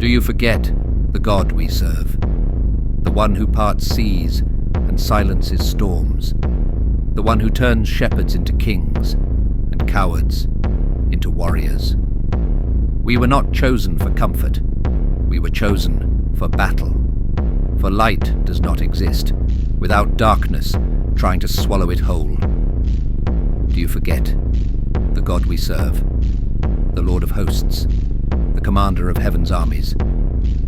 Do you forget the God we serve? The one who parts seas and silences storms. The one who turns shepherds into kings and cowards into warriors. We were not chosen for comfort. We were chosen for battle. For light does not exist without darkness trying to swallow it whole. Do you forget the God we serve? The Lord of hosts, the commander of heaven's armies.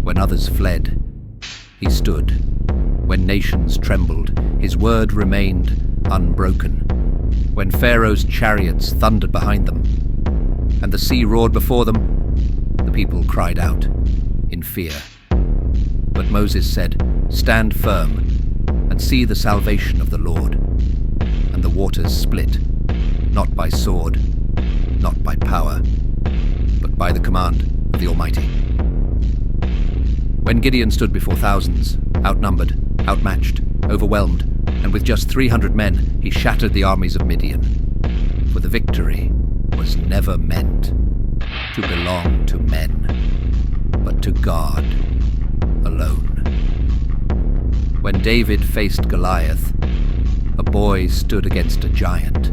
When others fled, he stood. When nations trembled, his word remained unbroken. When Pharaoh's chariots thundered behind them, and the sea roared before them, the people cried out in fear. But Moses said, "Stand firm and see the salvation of the Lord." And the waters split, not by sword, not by power, but by the command of the Almighty. When Gideon stood before thousands, outnumbered, outmatched, overwhelmed, and with just 300 men, he shattered the armies of Midian. For the victory was never meant to belong to men, but to God alone. When David faced Goliath, a boy stood against a giant,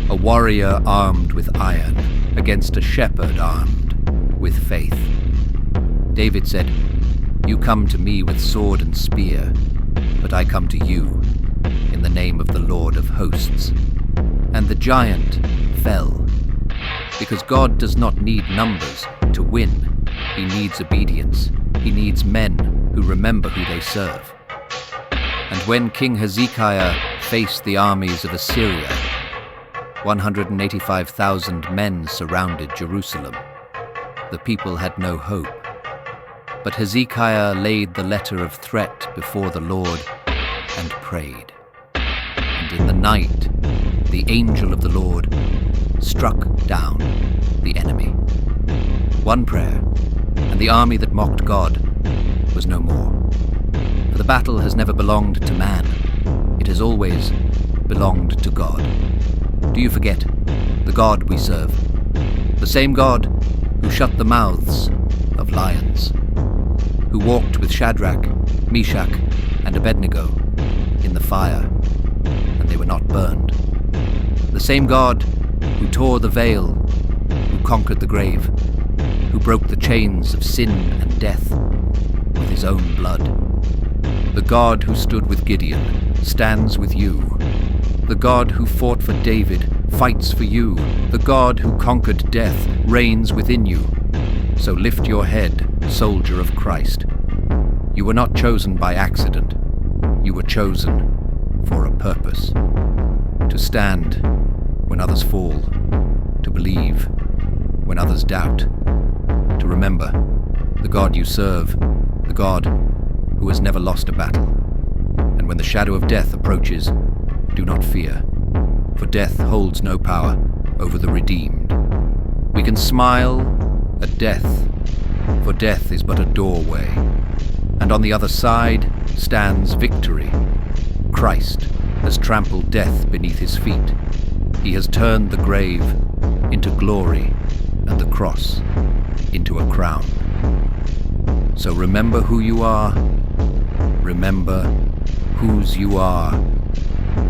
a warrior armed with iron against a shepherd armed with faith. David said, "You come to me with sword and spear, but I come to you in the name of the Lord of hosts." And the giant fell, because God does not need numbers to win. He needs obedience. He needs men who remember who they serve. And when King Hezekiah faced the armies of Assyria, 185,000 men surrounded Jerusalem. The people had no hope. But Hezekiah laid the letter of threat before the Lord and prayed. And in the night, the angel of the Lord struck down the enemy. One prayer, and the army that mocked God was no more. For the battle has never belonged to man. It has always belonged to God. Do you forget the God we serve? The same God who shut the mouths of lions, who walked with Shadrach, Meshach, and Abednego in the fire, and they were not burned. The same God who tore the veil, who conquered the grave, who broke the chains of sin and death with his own blood. The God who stood with Gideon stands with you. The God who fought for David fights for you. The God who conquered death reigns within you. So lift your head, soldier of Christ. You were not chosen by accident. You were chosen for a purpose. To stand when others fall. To believe when others doubt. To remember the God you serve, the God who has never lost a battle. And when the shadow of death approaches, do not fear, for death holds no power over the redeemed. We can smile at death, for death is but a doorway, and on the other side stands victory. Christ has trampled death beneath his feet. He has turned the grave into glory and the cross into a crown. So remember who you are. Remember whose you are.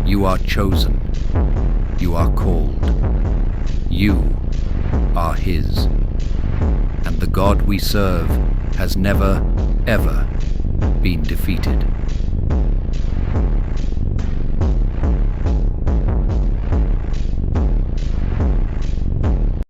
You are chosen. You are called. You are his. And the God we serve has never, ever been defeated.